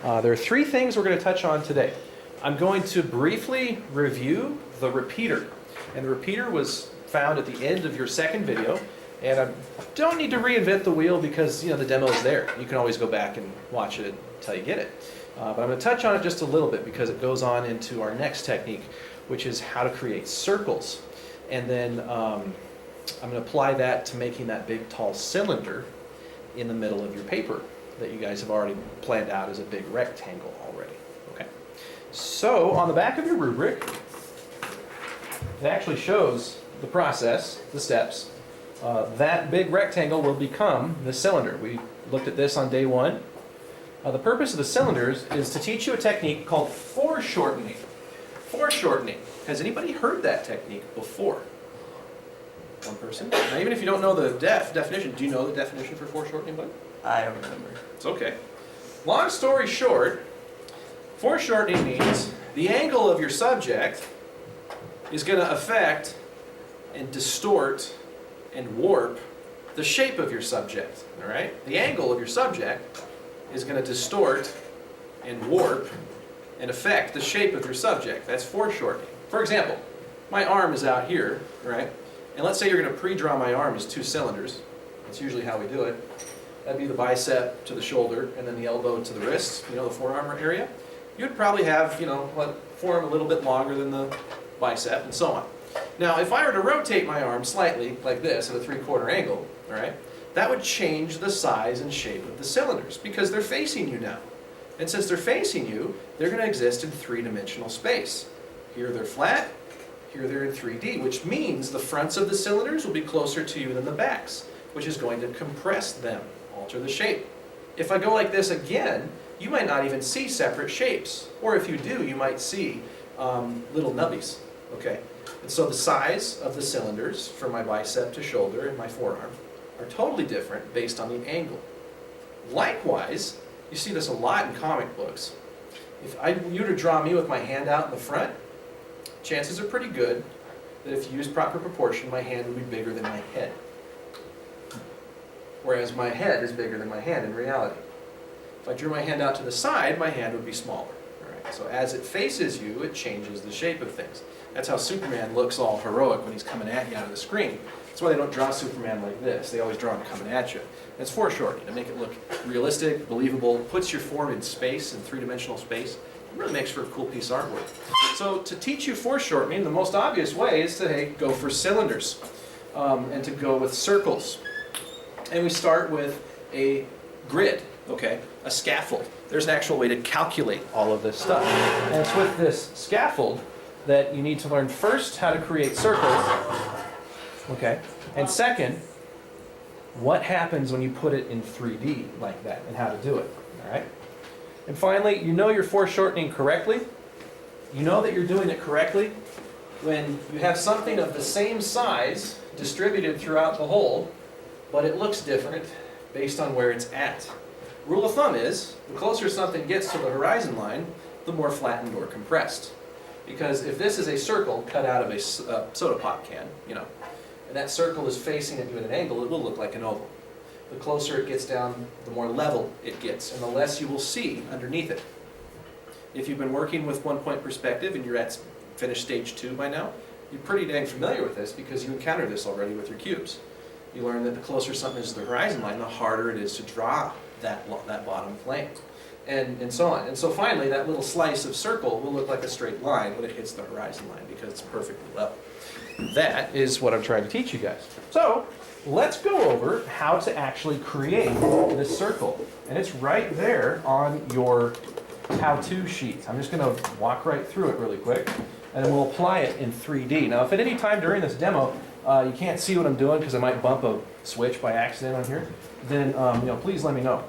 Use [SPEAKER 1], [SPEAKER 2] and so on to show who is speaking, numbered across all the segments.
[SPEAKER 1] There are three things we're going to touch on today. I'm going to briefly review the repeater. And the repeater was found at the end of your second video. And I don't need to reinvent the wheel because the demo is there. You can always go back and watch it until you get it. But I'm going to touch on it just a little bit because it goes on into our next technique, which is how to create circles. And then I'm going to apply that to making that big tall cylinder in the middle of your paper that you guys have already planned out as a big rectangle already. Okay. So on the back of your rubric, it actually shows the process, the steps. That big rectangle will become the cylinder. We looked at this on day one. The purpose of the cylinders is to teach you a technique called foreshortening. Foreshortening. Has anybody heard that technique before? One person? Now, even if you don't know the definition, do you know the definition for foreshortening, bud?
[SPEAKER 2] I don't remember.
[SPEAKER 1] It's okay. Long story short, foreshortening means the angle of your subject is going to affect and distort and warp the shape of your subject. All right? The angle of your subject is going to distort and warp and affect the shape of your subject. That's foreshortening. For example, my arm is out here, right? And let's say you're going to pre-draw my arm as two cylinders. That's usually how we do it. That'd be the bicep to the shoulder and then the elbow to the wrist, the forearm area. You'd probably have, forearm a little bit longer than the bicep and so on. Now, if I were to rotate my arm slightly like this at a 3/4 angle, all right, that would change the size and shape of the cylinders because they're facing you now. And since they're facing you, they're going to exist in three-dimensional space. Here they're flat, here they're in 3D, which means the fronts of the cylinders will be closer to you than the backs, which is going to compress them, alter the shape. If I go like this again, you might not even see separate shapes. Or if you do, you might see little nubbies. Okay? And so the size of the cylinders from my bicep to shoulder and my forearm are totally different based on the angle. Likewise, you see this a lot in comic books. If you were to draw me with my hand out in the front, chances are pretty good that if you use proper proportion, my hand would be bigger than my head. Whereas my head is bigger than my hand in reality. If I drew my hand out to the side, my hand would be smaller. All right? So as it faces you, it changes the shape of things. That's how Superman looks all heroic when he's coming at you out of the screen. That's why they don't draw Superman like this. They always draw him coming at you. And it's foreshortening to make it look realistic, believable, puts your form in space, in three-dimensional space. It really makes for a cool piece of artwork. So to teach you foreshortening, the most obvious way is to go for cylinders and to go with circles. And we start with a grid, okay, a scaffold. There's an actual way to calculate all of this stuff. And it's with this scaffold that you need to learn first how to create circles, okay, and second, what happens when you put it in 3D like that and how to do it, all right? And finally, you know you're foreshortening correctly. You know that you're doing it correctly when you have something of the same size distributed throughout the whole, but it looks different based on where it's at. Rule of thumb is, the closer something gets to the horizon line, the more flattened or compressed. Because if this is a circle cut out of a soda pop can, and that circle is facing at you at an angle, it will look like an oval. The closer it gets down, the more level it gets, and the less you will see underneath it. If you've been working with one-point perspective and you're at finished stage 2 by now, you're pretty dang familiar with this because you encountered this already with your cubes. You learn that the closer something is to the horizon line, the harder it is to draw that bottom plane. And so on. And so finally, that little slice of circle will look like a straight line when it hits the horizon line because it's perfectly level. That is what I'm trying to teach you guys. So let's go over how to actually create this circle. And it's right there on your how-to sheet. I'm just going to walk right through it really quick, and then we'll apply it in 3D. Now, if at any time during this demo you can't see what I'm doing because I might bump a switch by accident on here, then please let me know.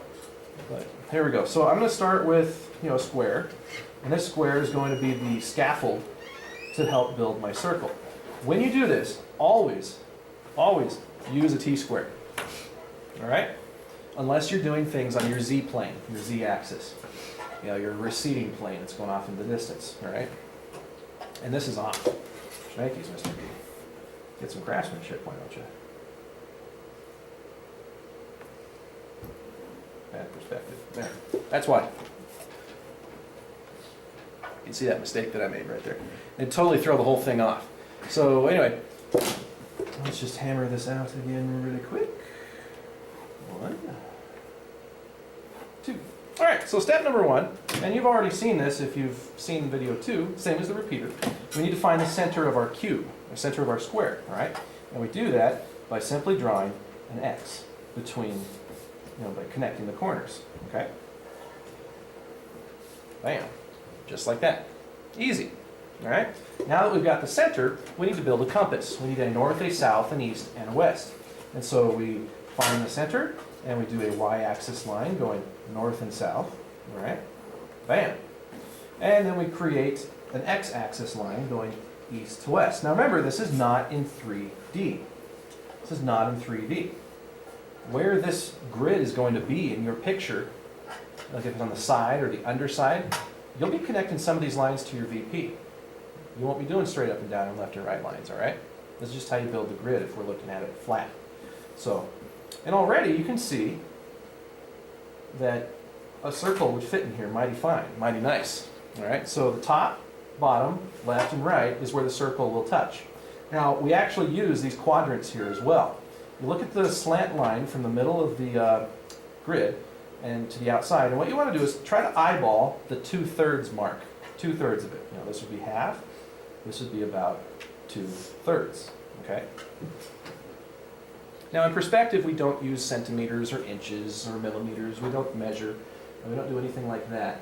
[SPEAKER 1] But here we go. So I'm going to start with a square, and this square is going to be the scaffold to help build my circle. When you do this, always use a t-square. All right? Unless you're doing things on your z-plane, your z-axis. Your receding plane that's going off in the distance. All right? And this is off. Schmankies, Mr. B. Get some craftsmanship, why don't you? Bad perspective. There. That's why. You see that mistake that I made right there. It'd totally throw the whole thing off. So anyway, let's just hammer this out again really quick. 1, 2. All right, so step number 1, and you've already seen this if you've seen video 2, same as the repeater. We need to find the center of our cube, the center of our square, all right? And we do that by simply drawing an X between, by connecting the corners, okay? Bam, just like that. Easy, all right? Now that we've got the center, we need to build a compass. We need a north, a south, an east, and a west. And so we find the center, and we do a y-axis line going north and south, all right? Bam. And then we create an x-axis line going east to west. Now remember, this is not in 3D. This is not in 3D. Where this grid is going to be in your picture, like if it's on the side or the underside, you'll be connecting some of these lines to your VP. You won't be doing straight up and down and left and right lines, all right? This is just how you build the grid if we're looking at it flat. So, and already you can see that a circle would fit in here mighty fine, mighty nice. All right, so the top, bottom, left, and right is where the circle will touch. Now, we actually use these quadrants here as well. You look at the slant line from the middle of the grid and to the outside, and what you want to do is try to eyeball the 2/3 mark, 2/3 of it. This would be half, this would be about 2/3, okay? Now in perspective, we don't use centimeters or inches or millimeters. We don't measure, and we don't do anything like that.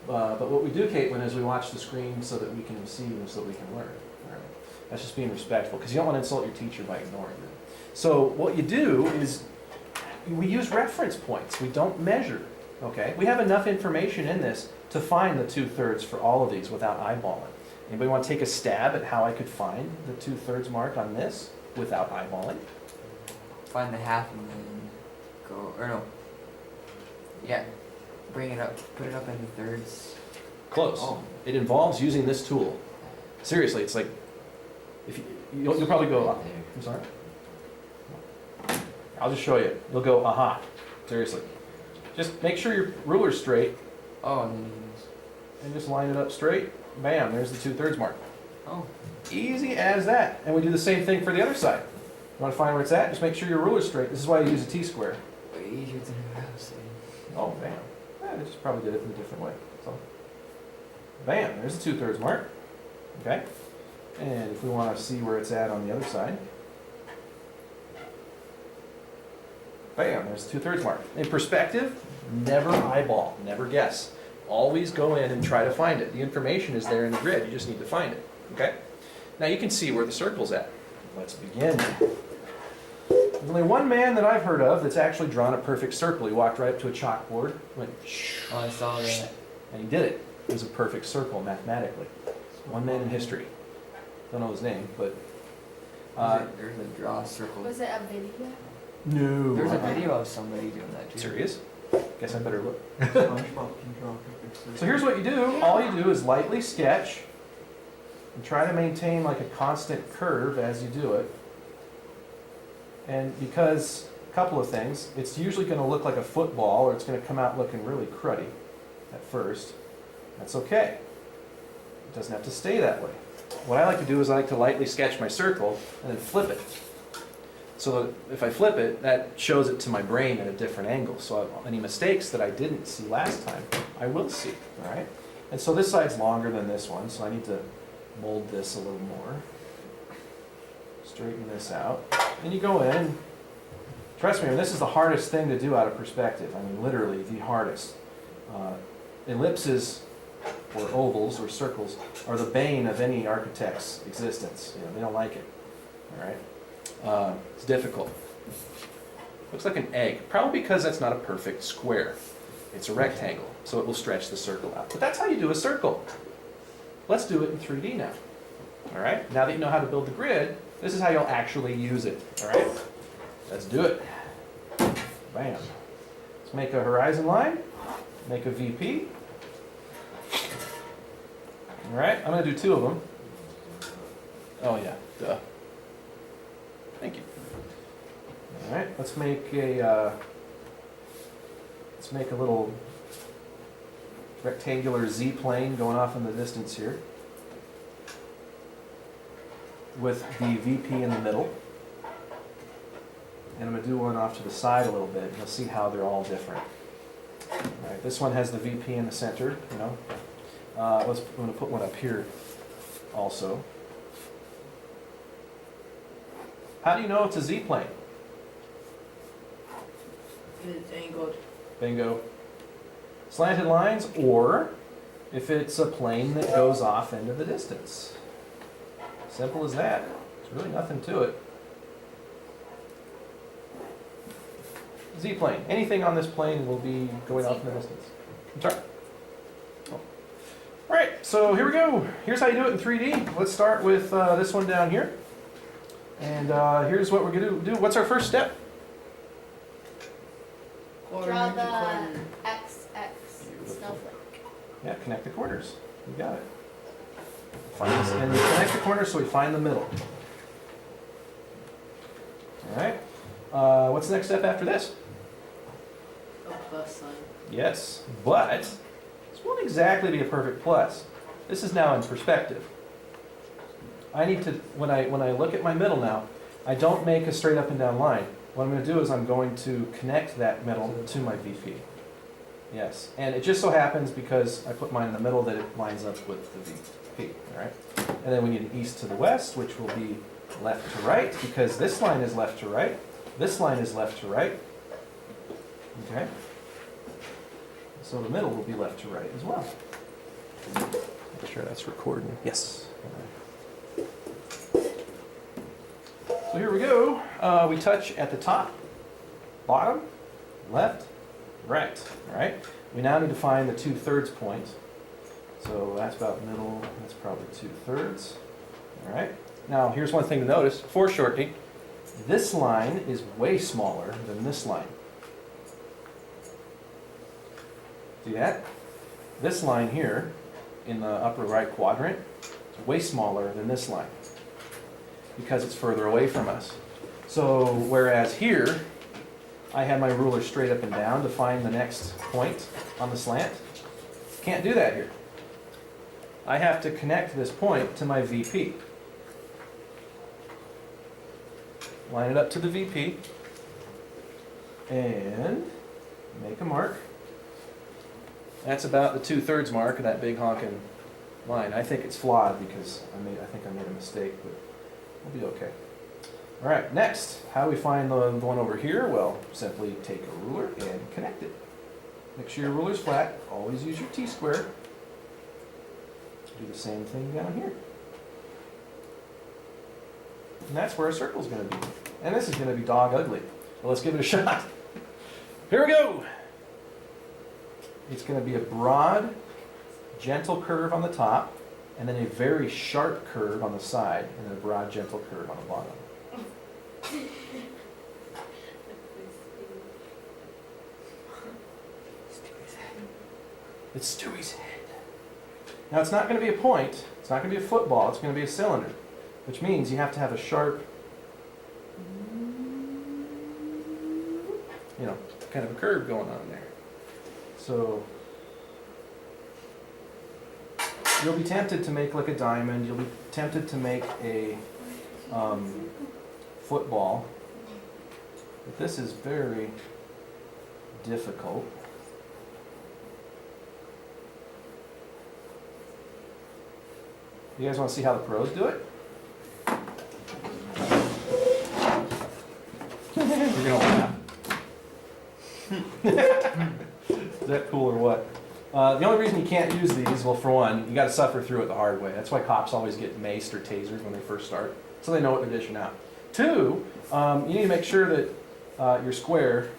[SPEAKER 1] But what we do, Caitlin, is we watch the screen so that we can see and so that we can learn. All right? That's just being respectful, because you don't want to insult your teacher by ignoring them. So what you do is we use reference points. We don't measure, okay? We have enough information in this to find the 2/3 for all of these without eyeballing. Anybody want to take a stab at how I could find the 2/3 mark on this without eyeballing?
[SPEAKER 2] Find the half and then go, or no. Yeah. Bring it up, put it up into thirds.
[SPEAKER 1] Close.
[SPEAKER 2] Oh.
[SPEAKER 1] It involves using this tool. Seriously, it's like, if you'll probably go, I'm sorry? I'll just show you. You'll go, aha. Seriously. Just make sure your ruler's straight.
[SPEAKER 2] Oh, and then
[SPEAKER 1] And just line it up straight. Bam, there's the 2/3 mark.
[SPEAKER 2] oh.
[SPEAKER 1] Easy as that. And we do the same thing for the other side. You want to find where it's at? Just make sure your ruler's straight. This is why you use a T-square.
[SPEAKER 2] Way easier than I was saying.
[SPEAKER 1] Oh, bam. I just probably did it in a different way. So, bam, there's the 2/3 mark. Okay? And if we want to see where it's at on the other side, bam, there's the 2/3 mark. In perspective, never eyeball, never guess. Always go in and try to find it. The information is there in the grid, you just need to find it. Okay? Now you can see where the circle's at. Let's begin. There's only one man that I've heard of that's actually drawn a perfect circle. He walked right up to a chalkboard, went shh,
[SPEAKER 2] Oh, I saw that.
[SPEAKER 1] and he did it. It was a perfect circle mathematically. One man in history. Don't know his name, but
[SPEAKER 2] There's a draw circle.
[SPEAKER 3] Was it a video?
[SPEAKER 1] no.
[SPEAKER 2] There's a video of somebody doing that too.
[SPEAKER 1] Serious? Guess I better look.
[SPEAKER 4] SpongeBob can draw perfect circles.
[SPEAKER 1] So here's what you do. All you do is lightly sketch and try to maintain like a constant curve as you do it. And because, a couple of things, it's usually going to look like a football or it's going to come out looking really cruddy at first. That's okay. It doesn't have to stay that way. What I like to do is I like to lightly sketch my circle and then flip it. So that if I flip it, that shows it to my brain at a different angle. So any mistakes that I didn't see last time, I will see, all right? And so this side's longer than this one, so I need to mold this a little more. Straighten this out. And you go in, trust me, this is the hardest thing to do out of perspective. I mean, literally the hardest. Ellipses, or ovals, or circles, are the bane of any architect's existence. They don't like it, all right? It's difficult. Looks like an egg, probably because that's not a perfect square. It's a rectangle, so it will stretch the circle out. But that's how you do a circle. Let's do it in 3D now. All right? Now that you know how to build the grid, this is how you'll actually use it. All right? Let's do it. Bam. Let's make a horizon line, make a VP. All right? I'm going to do 2 of them. Oh, yeah. Duh. Thank you. All right, let's make a little rectangular Z-plane going off in the distance here, with the VP in the middle. And I'm going to do one off to the side a little bit. You'll see how they're all different. All right, this one has the VP in the center, you know. I'm going to put one up here also. How do you know it's a Z-plane?
[SPEAKER 3] It's angled.
[SPEAKER 1] Bingo. Slanted lines, or if it's a plane that goes off into the distance. Simple as that. There's really nothing to it. Z-plane. Anything on this plane will be going off in the distance. I'm sorry. Oh. Right, so here we go. Here's how you do it in 3D. Let's start with this one down here. And here's what we're going to do. What's our first step?
[SPEAKER 3] Quarter-inch
[SPEAKER 5] Draw
[SPEAKER 3] corner.
[SPEAKER 5] the XX snowflake.
[SPEAKER 1] Yeah, connect the corners. You got it. Find this, and we connect the corners so we find the middle. All right. What's the next step after this?
[SPEAKER 3] A plus sign.
[SPEAKER 1] Yes, but this won't exactly be a perfect plus. This is now in perspective. I need to, when I look at my middle now, I don't make a straight up and down line. What I'm going to do is I'm going to connect that middle to my VP. Yes, and it just so happens because I put mine in the middle that it lines up with the VP, all right? And then we need an east to the west, which will be left to right, because this line is left to right, this line is left to right, okay? So the middle will be left to right as well. Make sure that's recording. Yes. So here we go. We touch at the top, bottom, left, right. All right. We now need to find the 2/3 point. So that's about middle. That's probably 2/3. All right. Now here's one thing to notice: foreshortening. This line is way smaller than this line. See that? This line here, in the upper right quadrant, is way smaller than this line, because it's further away from us. So whereas here, I had my ruler straight up and down to find the next point on the slant, can't do that here. I have to connect this point to my VP. Line it up to the VP, and make a mark. That's about the 2/3 mark of that big honking line. I think it's flawed because I think I made a mistake, but we'll be okay. All right, next, how do we find the one over here? Well, simply take a ruler and connect it. Make sure your ruler's flat. Always use your T-square. Do the same thing down here. And that's where a circle's going to be. And this is going to be dog ugly. Well, let's give it a shot. Here we go. It's going to be a broad, gentle curve on the top, and then a very sharp curve on the side, and then a broad, gentle curve on the bottom. It's Stewie's head. Now it's not going to be a point, it's not going to be a football, it's going to be a cylinder, which means you have to have a sharp, you know, kind of a curve going on there. So you'll be tempted to make like a diamond, you'll be tempted to make a football, but this is very difficult. You guys want to see how the pros do it? You're gonna laugh. Is that cool or what? The only reason you can't use these, well, for one, you got to suffer through it the hard way. That's why cops always get maced or tasered when they first start, so they know what they're dishing out. Two, you need to make sure that your square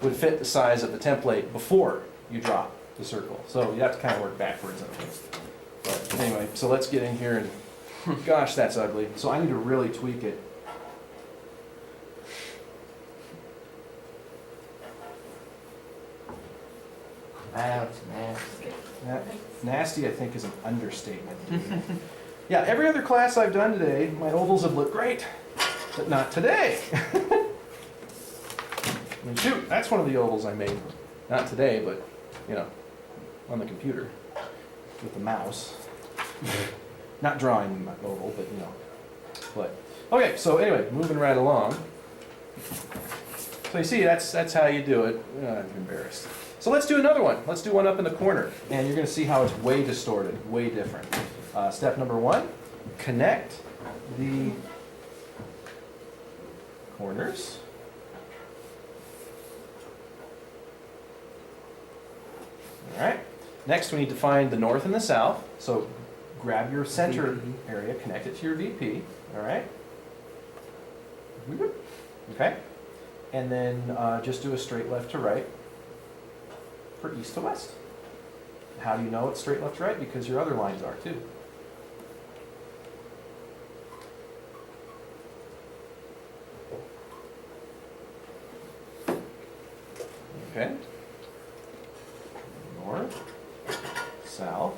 [SPEAKER 1] would fit the size of the template before you drop the circle. So you have to kind of work backwards, I think. But anyway, so let's get in here and, gosh, that's ugly. So I need to really tweak it.
[SPEAKER 2] That's nasty.
[SPEAKER 1] Nasty, I think, is an understatement. Yeah, every other class I've done today, my ovals have looked great, but not today. I mean, shoot, that's one of the ovals I made. Not today, but, you know, on the computer with the mouse. Not drawing the oval, but you know. But okay, so anyway, moving right along. So you see, that's how you do it. I'm embarrassed. So let's do another one. Let's do one up in the corner, and you're going to see how it's way distorted, way different. Step number 1: connect the corners. All right. Next, we need to find the north and the south. So grab your center area, connect it to your VP. All right. Okay. And then just do a straight left to right for east to west. How do you know it's straight left to right? Because your other lines are too. Okay. North, south,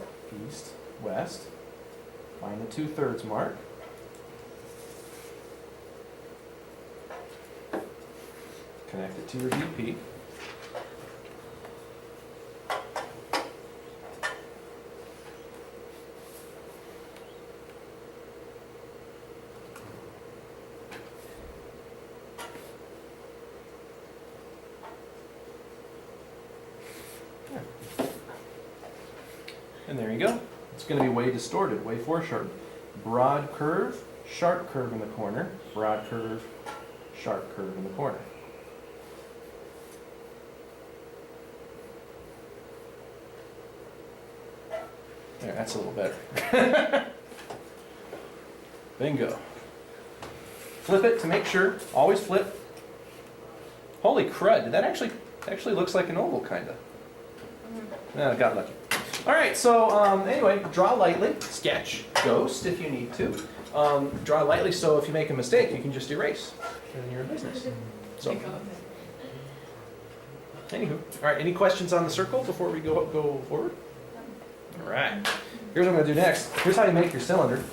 [SPEAKER 1] east, west. Find the 2/3 mark. Connect it to your VP. And there you go. It's going to be way distorted, way foreshortened. Broad curve, sharp curve in the corner. Broad curve, sharp curve in the corner. There, that's a little better. Bingo. Flip it to make sure. Always flip. Holy crud! Did that actually looks like an oval, kind of. I got lucky. All right. So anyway, draw lightly. Sketch. Ghost if you need to. Draw lightly so if you make a mistake, you can just erase, and you're in business. So. Anywho, all right. Any questions on the circle before we go forward? All right. Here's what I'm going to do next. Here's how you make your cylinder.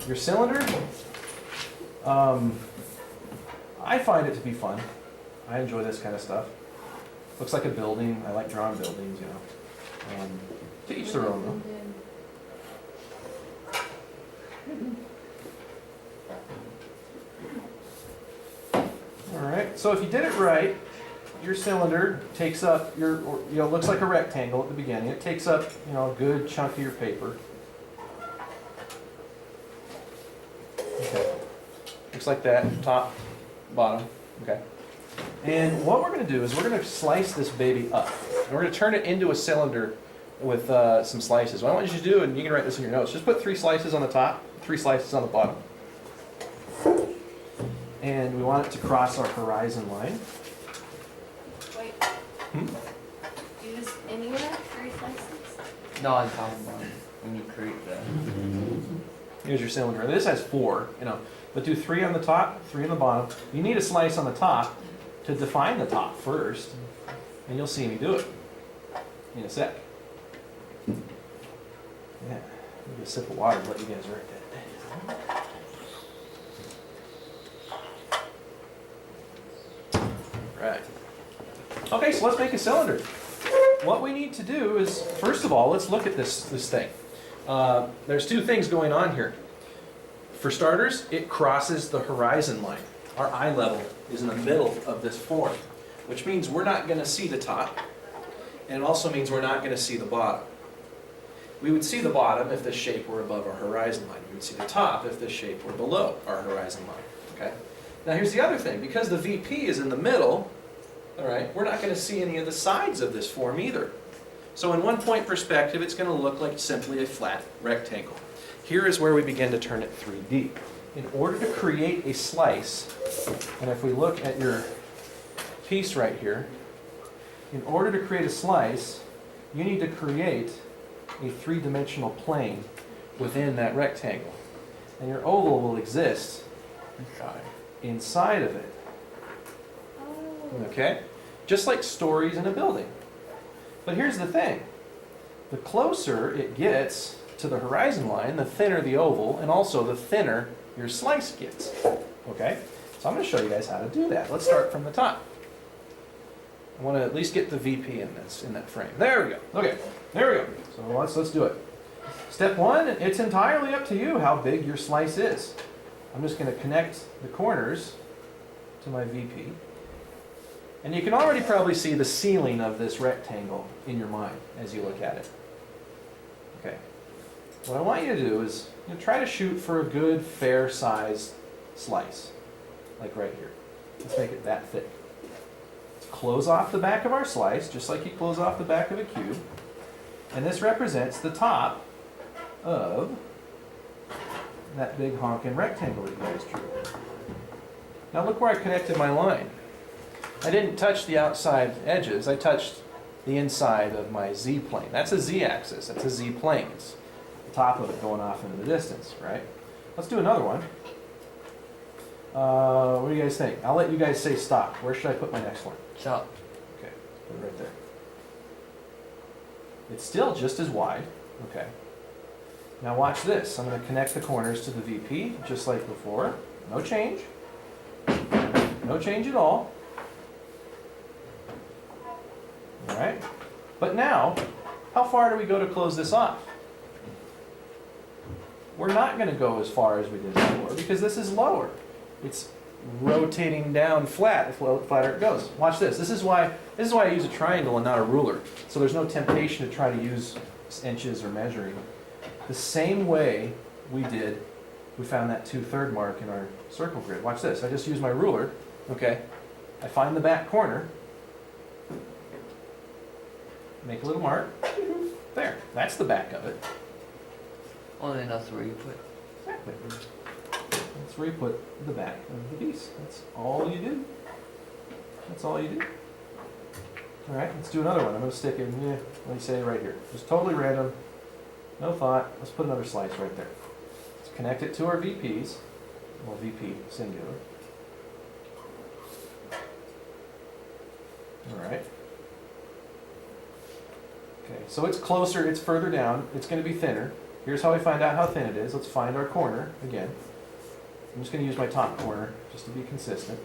[SPEAKER 1] Your cylinder, I find it to be fun. I enjoy this kind of stuff. Looks like a building. I like drawing buildings, you know. To each their own, though. All right. So if you did it right, your cylinder takes up looks like a rectangle at the beginning. It takes up, a good chunk of your paper. Okay. Looks like that, top, bottom. Okay. And what we're going to do is we're going to slice this baby up. And we're going to turn it into a cylinder with some slices. What I want you to do, and you can write this in your notes, just put 3 slices on the top, 3 slices on the bottom. And we want it to cross our horizon line.
[SPEAKER 5] Wait, use anywhere 3 slices?
[SPEAKER 2] No, I'm talking about when you create the.
[SPEAKER 1] Here's your cylinder. And this has 4, but do 3 on the top, 3 on the bottom. You need a slice on the top to define the top first, and you'll see me do it in a sec. Yeah, maybe a sip of water to let you guys write that down. Right. Okay, so let's make a cylinder. What we need to do is, first of all, let's look at this thing. There's 2 things going on here. For starters, it crosses the horizon line. Our eye level is in the middle of this form, which means we're not going to see the top, and it also means we're not going to see the bottom. We would see the bottom if this shape were above our horizon line. We would see the top if this shape were below our horizon line. Okay. Now here's the other thing. Because the VP is in the middle, all right, we're not going to see any of the sides of this form either. So in 1-point perspective, it's going to look like simply a flat rectangle. Here is where we begin to turn it 3D. In order to create a slice, and if we look at your piece right here, in order to create a slice, you need to create a 3-dimensional plane within that rectangle. And your oval will exist inside of it.
[SPEAKER 5] Oh.
[SPEAKER 1] Okay? Just like stories in a building. But here's the thing. The closer it gets to the horizon line, the thinner the oval, and also the thinner your slice gets. Okay? So I'm going to show you guys how to do that. Let's start from the top. I want to at least get the VP in that frame. There we go. Okay, there we go. So let's do it. Step one, it's entirely up to you how big your slice is. I'm just going to connect the corners to my VP. And you can already probably see the ceiling of this rectangle in your mind as you look at it. Okay. What I want you to do is try to shoot for a good, fair sized slice. Like right here. Let's make it that thick. Let's close off the back of our slice, just like you close off the back of a cube. And this represents the top of that big honkin' rectangle that you guys drew. Now look where I connected my line. I didn't touch the outside edges, I touched the inside of my z-plane. That's a z-axis, that's a z-plane. It's the top of it going off into the distance, right? Let's do another one. What do you guys think? I'll let you guys say stop. Where should I put my next one?
[SPEAKER 2] Stop.
[SPEAKER 1] Okay, put it right there. It's still just as wide. Okay. Now watch this. I'm going to connect the corners to the VP, just like before. No change. No change at all. All right. But now, how far do we go to close this off? We're not going to go as far as we did before because this is lower. It's rotating down flat. The flatter it goes. Watch this. This is why I use a triangle and not a ruler. So there's no temptation to try to use inches or measuring. The same way we found that 2/3 mark in our circle grid. Watch this. I just use my ruler. Okay. I find the back corner. Make a little mark. There. That's the back of it.
[SPEAKER 2] Only that's where you put.
[SPEAKER 1] Exactly. That's where you put the back of the piece. That's all you do. That's all you do. All right, let's do another one. I'm going to stick in, let me say right here. Just totally random. No thought. Let's put another slice right there. Let's connect it to our VPs. Well, VP, singular. All right. Okay, so it's closer, it's further down. It's going to be thinner. Here's how we find out how thin it is. Let's find our corner again. I'm just going to use my top corner just to be consistent.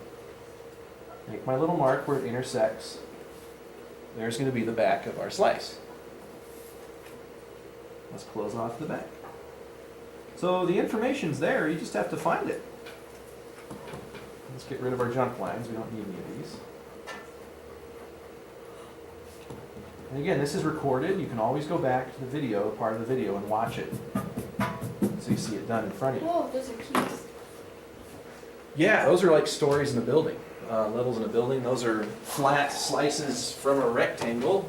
[SPEAKER 1] Make my little mark where it intersects. There's going to be the back of our slice. Let's close off the back. So the information's there, you just have to find it. Let's get rid of our junk lines, we don't need any of these. And again, this is recorded, you can always go back to the video, part of the video, and watch it. So you see it done in front of you.
[SPEAKER 5] Whoa, those are keys.
[SPEAKER 1] Yeah, those are like stories in a building, levels in a building. Those are flat slices from a rectangle.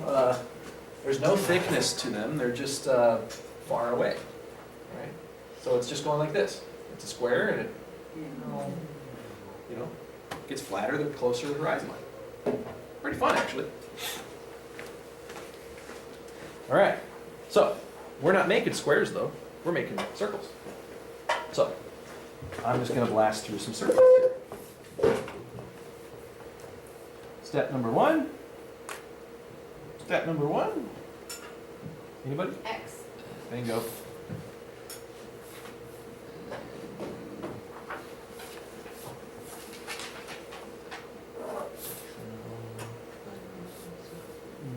[SPEAKER 1] There's no thickness to them, they're just far away. Right? So it's just going like this. It's a square and it gets flatter the closer to the horizon line. Pretty fun actually. All right, so we're not making squares though, we're making circles. So I'm just going to blast through some circles here. Step number one. Step number one. Anybody?
[SPEAKER 5] X.
[SPEAKER 1] Bingo.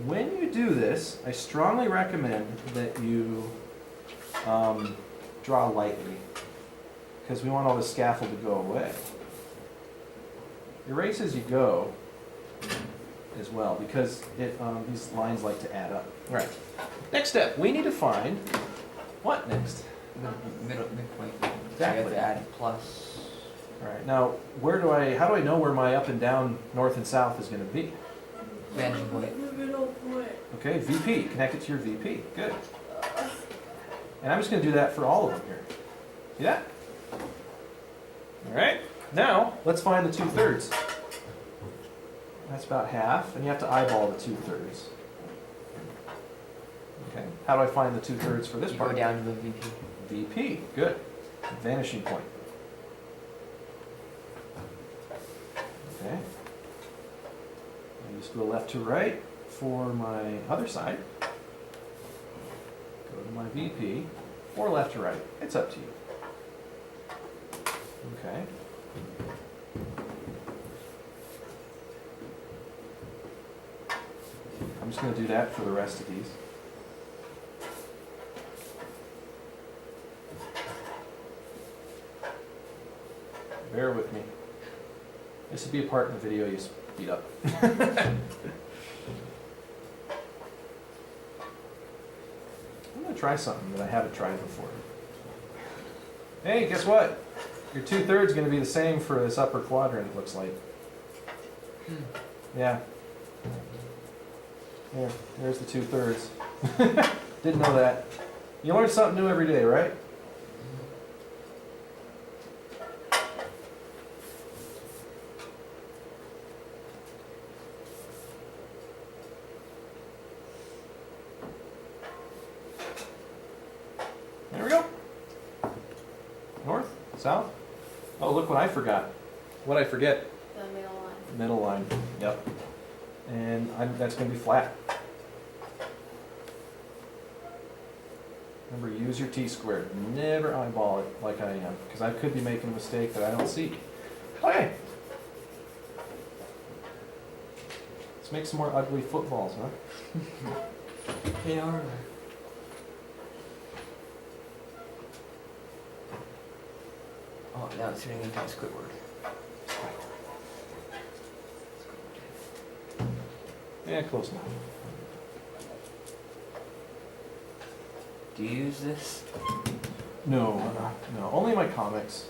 [SPEAKER 1] When you do this, I strongly recommend that you draw lightly, because we want all the scaffold to go away. Erase as you go as well, because these lines like to add up. All right. Next step, we need to find what next?
[SPEAKER 2] Midpoint.
[SPEAKER 1] Exactly.
[SPEAKER 2] So you have to add plus.
[SPEAKER 1] All right. Now, how do I know where my up and down, north and south is going to be?
[SPEAKER 2] Vantage point.
[SPEAKER 3] The middle point.
[SPEAKER 1] Okay, VP. Connect it to your VP. Good. And I'm just going to do that for all of them here. See that? All right. Now, let's find the 2/3. That's about half, and you have to eyeball the 2/3. Okay. How do I find the 2/3 for this
[SPEAKER 2] You
[SPEAKER 1] part?
[SPEAKER 2] go down to the VP.
[SPEAKER 1] VP. Good. Vanishing point. Okay. I just go left to right for my other side. Go to my VP, or left to right. It's up to you. Okay. going to do that for the rest of these. Bear with me. This would be a part in the video you speed up. I'm going to try something that I haven't tried before. Hey, guess what? Your 2/3 is going to be the same for this upper quadrant, it looks like. Yeah. Yeah, there's the 2/3. Didn't know that. You learn something new every day, right? There we go. North, south. Oh, look what I forgot. What'd I forget?
[SPEAKER 5] The middle line.
[SPEAKER 1] Middle line. Yep. And that's going to be flat. Remember, use your t-squared. Never eyeball it like I am, because I could be making a mistake that I don't see. Okay. Let's make some more ugly footballs, huh?
[SPEAKER 2] They are. Oh, now it's turning into a Squidward.
[SPEAKER 1] Yeah, close enough.
[SPEAKER 2] Do you use this?
[SPEAKER 1] No, no, only my comics.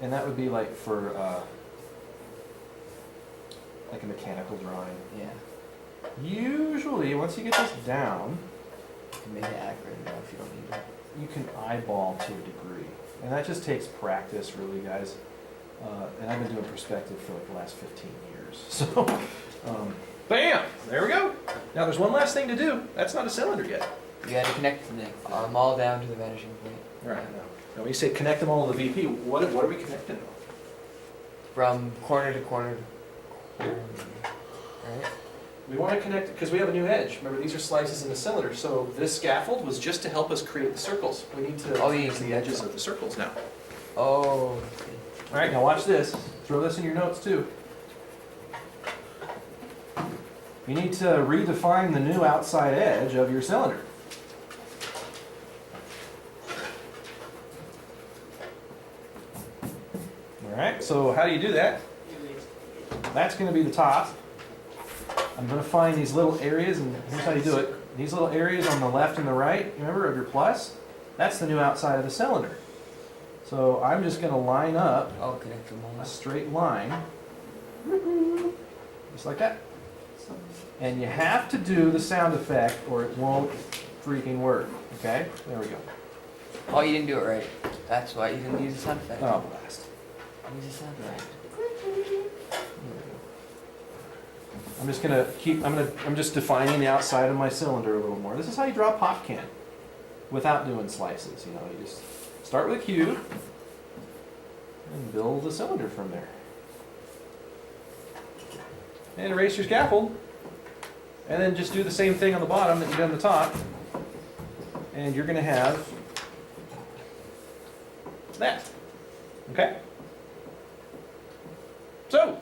[SPEAKER 1] And that would be like for, like a mechanical drawing.
[SPEAKER 2] Yeah.
[SPEAKER 1] Usually, once you get this down,
[SPEAKER 2] You can make it accurate enough if you don't need it.
[SPEAKER 1] you can eyeball to a degree. And that just takes practice, really, guys. And I've been doing perspective for like the last 15 years. So, bam! There we go. Now there's one last thing to do. That's not a cylinder yet.
[SPEAKER 2] You gotta connect them all down to the vanishing point.
[SPEAKER 1] All right. Now when you say connect them all to the VP, what are we connecting them?
[SPEAKER 2] From corner to corner. Right?
[SPEAKER 1] We want to connect, because we have a new edge. Remember, these are slices in the cylinder. So this scaffold was just to help us create the circles. We need to use the edges of the circles now.
[SPEAKER 2] Oh.
[SPEAKER 1] All right, now watch this. Throw this in your notes too. You need to redefine the new outside edge of your cylinder. All right, so how do you do that? That's going to be the top. I'm going to find these little areas, and here's how you do it. These little areas on the left and the right, remember, of your plus, that's the new outside of the cylinder. So I'm just going to line up
[SPEAKER 2] I'll connect them all.
[SPEAKER 1] a straight line, just like that. And you have to do the sound effect or it won't freaking work, okay? There we go.
[SPEAKER 2] Oh, you didn't do it right. That's why you didn't use the sound effect.
[SPEAKER 1] Oh, blast.
[SPEAKER 2] Use the sound effect.
[SPEAKER 1] I'm just gonna keep, I'm just defining the outside of my cylinder a little more. This is how you draw a pop can without doing slices, you know, you just start with a cube and build a cylinder from there. And erase your scaffold. And then just do the same thing on the bottom that you did on the top. And you're gonna have that, okay? So,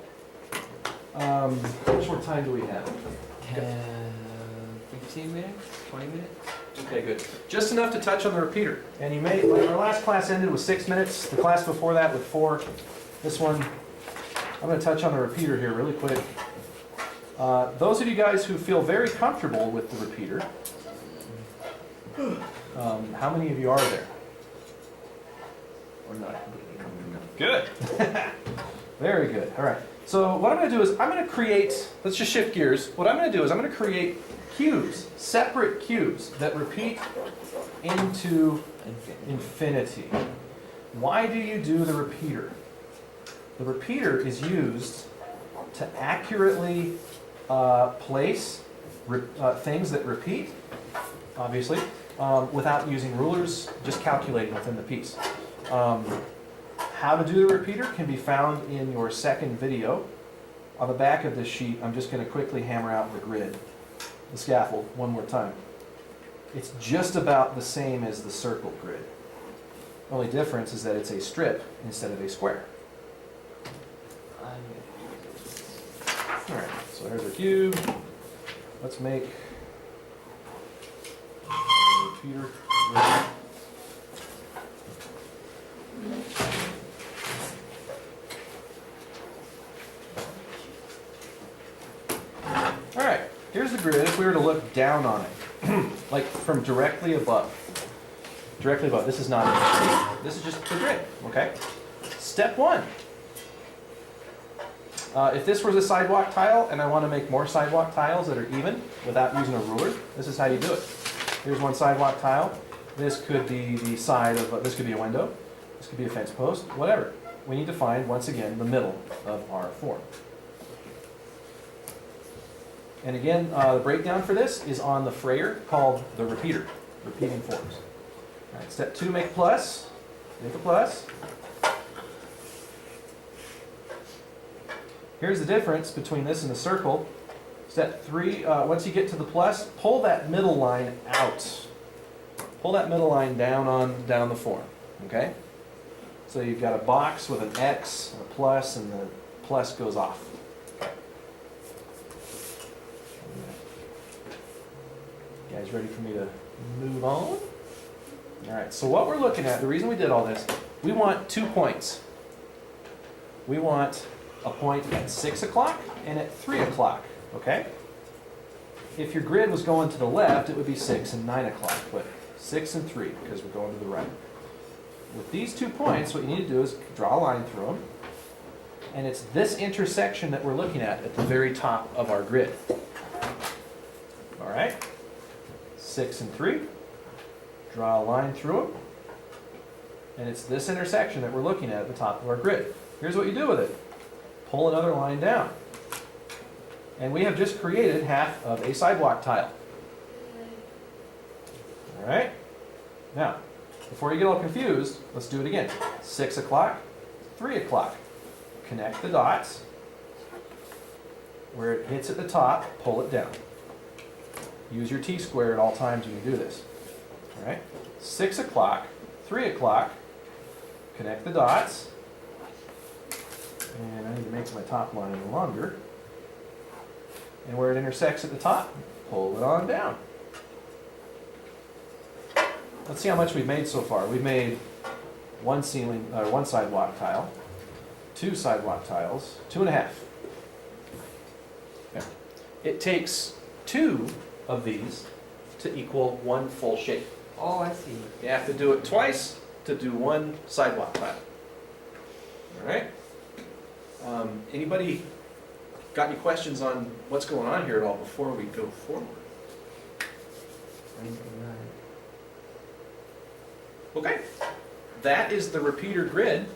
[SPEAKER 1] how much more time do we have?
[SPEAKER 2] 15 minutes? 20 minutes?
[SPEAKER 1] Okay, good. Just enough to touch on the repeater. And you may, like our last class ended with 6 minutes, the class before that with 4. This one, I'm gonna touch on the repeater here really quick. Those of you guys who feel very comfortable with the repeater, how many of you are there?
[SPEAKER 2] Or not completely comfortable.
[SPEAKER 1] Good. Very good. All right. So what I'm going to do is I'm going to create, let's just shift gears. What I'm going to do is I'm going to create cubes, separate cubes that repeat into infinity. Why do you do the repeater? The repeater is used to accurately place things that repeat, obviously, without using rulers, just calculating within the piece. How to do the repeater can be found in your second video. On the back of this sheet, I'm just going to quickly hammer out the grid, the scaffold, one more time. It's just about the same as the circle grid. The only difference is that it's a strip instead of a square. All right, so here's our cube. let's make a repeater grid. All right, here's the grid if we were to look down on it, like from directly above. Directly above, this is not it. This is just the grid, okay? Step one. If this was a sidewalk tile and I want to make more sidewalk tiles that are even without using a ruler, this is how you do it. Here's one sidewalk tile. This could be the side of, this could be a window. This could be a fence post, whatever. We need to find, once again, the middle of our form. And again, the breakdown for this is on the frayer called the repeater, repeating forms. All right, step two, make plus. Make a plus. Here's the difference between this and the circle. Step three, once you get to the plus, pull that middle line out. Pull that middle line down the form, okay? So you've got a box with an X and a plus, and the plus goes off. You guys ready for me to move on? All right, so what we're looking at, the reason we did all this, we want 2 points. We want a point at 6 o'clock and at 3 o'clock, okay? If your grid was going to the left, it would be 6 and 9 o'clock, but 6 and 3 because we're going to the right. With these 2 points, what you need to do is draw a line through them, and it's this intersection that we're looking at the very top of our grid. All right? 6 and 3. Draw a line through them, and it's this intersection that we're looking at the top of our grid. Here's what you do with it. Pull another line down. And we have just created half of a sidewalk tile. All right? Now, before you get all confused, let's do it again. 6 o'clock, 3 o'clock. Connect the dots. Where it hits at the top, pull it down. Use your T-square at all times when you do this. All right? 6 o'clock, 3 o'clock. Connect the dots. And I need to make my top line longer. And where it intersects at the top, pull it on down. Let's see how much we've made so far. We've made one sidewalk tile, 2 sidewalk tiles, 2.5. Okay. It takes 2 of these to equal 1 full shape.
[SPEAKER 2] Oh, I see.
[SPEAKER 1] You have to do it twice to do 1 sidewalk tile. All right? Anybody got any questions on what's going on here at all before we go forward? Okay, that is the repeater grid,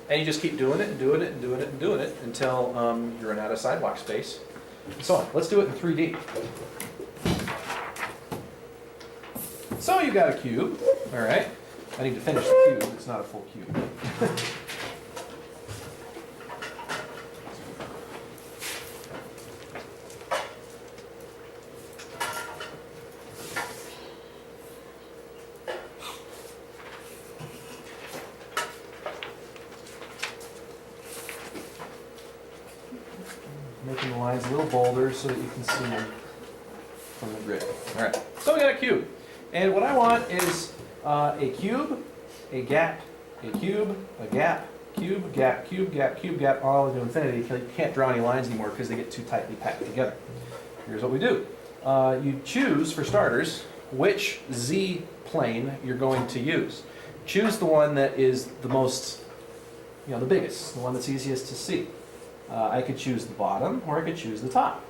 [SPEAKER 1] and you just keep doing it and doing it and doing it and doing it until you run out of sidewalk space, and so on. Let's do it in 3D. So you got a cube, all right. I need to finish the cube, it's not a full cube. Making the lines a little bolder so that you can see them from the grid. All right, so we got a cube. And what I want is a cube, a gap, a cube, a gap, cube, gap, cube, gap, cube, gap, all into infinity. You can't draw any lines anymore because they get too tightly packed together. Here's what we do. You choose, for starters, which Z plane you're going to use. Choose the one that is the most, the biggest, the one that's easiest to see. I could choose the bottom or I could choose the top.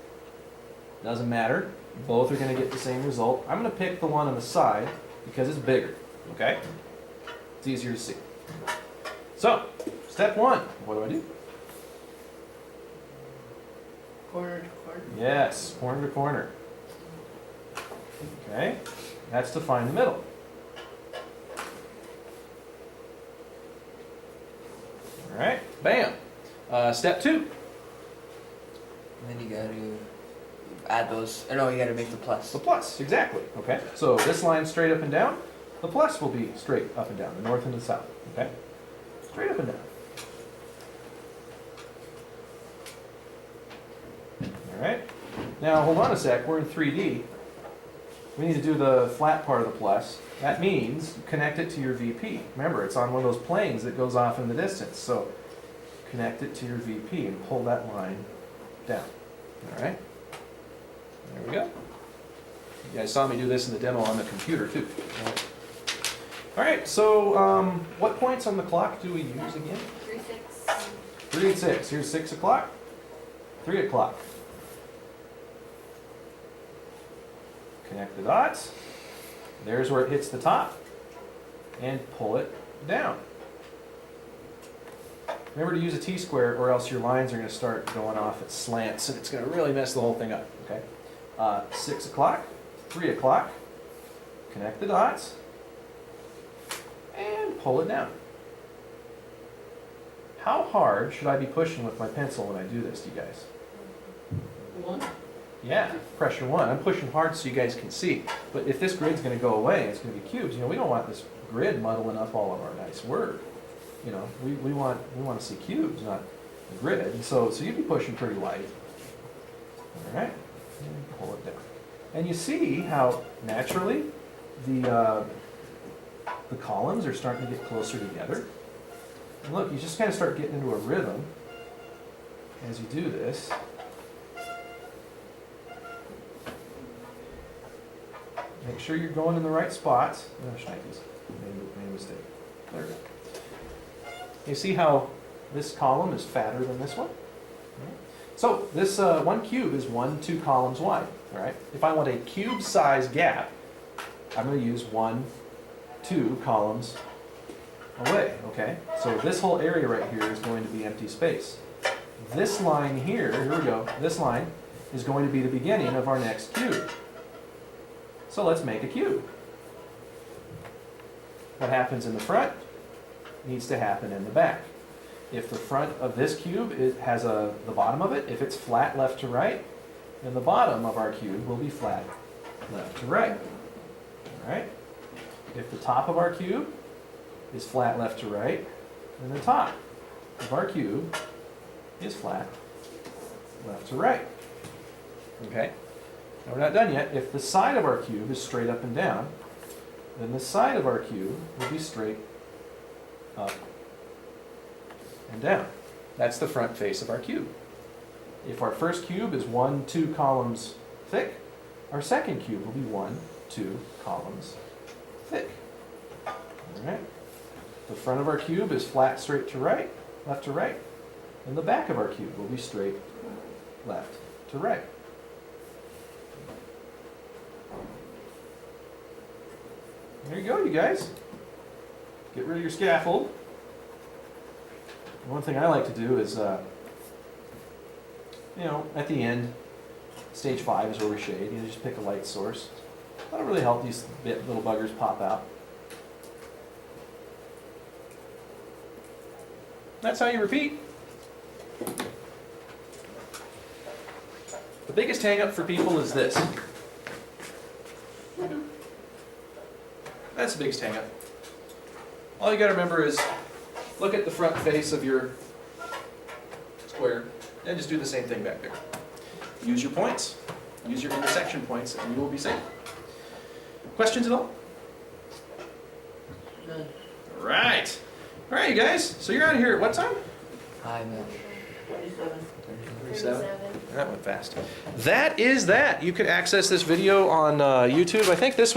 [SPEAKER 1] Doesn't matter. Both are going to get the same result. I'm going to pick the one on the side because it's bigger. Okay? It's easier to see. So, step 1. What do I do?
[SPEAKER 3] Corner to corner.
[SPEAKER 1] Yes, corner to corner. Okay? That's to find the middle. All right? Bam! Step 2.
[SPEAKER 2] And then you gotta add those. Or no, you gotta make the plus.
[SPEAKER 1] The plus, exactly. Okay? So this line straight up and down, the plus will be straight up and down, the north and the south. Okay? Straight up and down. All right? Now, hold on a sec, we're in 3D. We need to do the flat part of the plus. That means connect it to your VP. Remember, it's on one of those planes that goes off in the distance. So connect it to your VP and pull that line down. All right? There we go. You guys saw me do this in the demo on the computer too. All right, so what points on the clock do we use again?
[SPEAKER 5] 3, 6.
[SPEAKER 1] 3 and 6. Here's 6 o'clock, 3 o'clock. Connect the dots. There's where it hits the top. And pull it down. Remember to use a T-square or else your lines are going to start going off at slants and it's going to really mess the whole thing up. Okay. 6 o'clock, 3 o'clock. Connect the dots. And pull it down. How hard should I be pushing with my pencil when I do this, you guys?
[SPEAKER 3] 1.
[SPEAKER 1] Yeah, pressure 1. I'm pushing hard so you guys can see. But if this grid's going to go away, it's going to be cubes. You know, we don't want this grid muddling up all of our nice work. You know, we want to see cubes, not the grid. And so you'd be pushing pretty light. All right, and pull it down. And you see how naturally the columns are starting to get closer together. And look, you just kind of start getting into a rhythm as you do this. Make sure you're going in the right spots. No, shnikes. Made a mistake. There we go. You see how this column is fatter than this one? So this one cube is 1, 2 columns wide. All right. If I want a cube size gap, I'm going to use 1, 2 columns away. Okay. So this whole area right here is going to be empty space. This line here we go. This line is going to be the beginning of our next cube. So let's make a cube. What happens in the front needs to happen in the back. If the front of this cube has the bottom of it, if it's flat left to right, then the bottom of our cube will be flat left to right. All right? If the top of our cube is flat left to right, then the top of our cube is flat left to right. Okay? Now we're not done yet. If the side of our cube is straight up and down, then the side of our cube will be straight up and down. That's the front face of our cube. If our first cube is 1, 2 columns thick, our second cube will be 1, 2 columns thick. All right. The front of our cube is flat straight to right, left to right, and the back of our cube will be straight left to right. There you go, you guys. Get rid of your scaffold. One thing I like to do is, at the end, stage 5 is where we shade. You just pick a light source. That'll really help these little buggers pop out. That's how you repeat. The biggest hang-up for people is this. That's the biggest hang-up. All you got to remember is look at the front face of your square and just do the same thing back there. Use your points. Use your intersection points and you will be safe. Questions at all?
[SPEAKER 3] None.
[SPEAKER 1] Right. All right, you guys. So you're out of here at what time?
[SPEAKER 3] 27.
[SPEAKER 1] 37. That went fast. That is that. You could access this video on YouTube. I think this was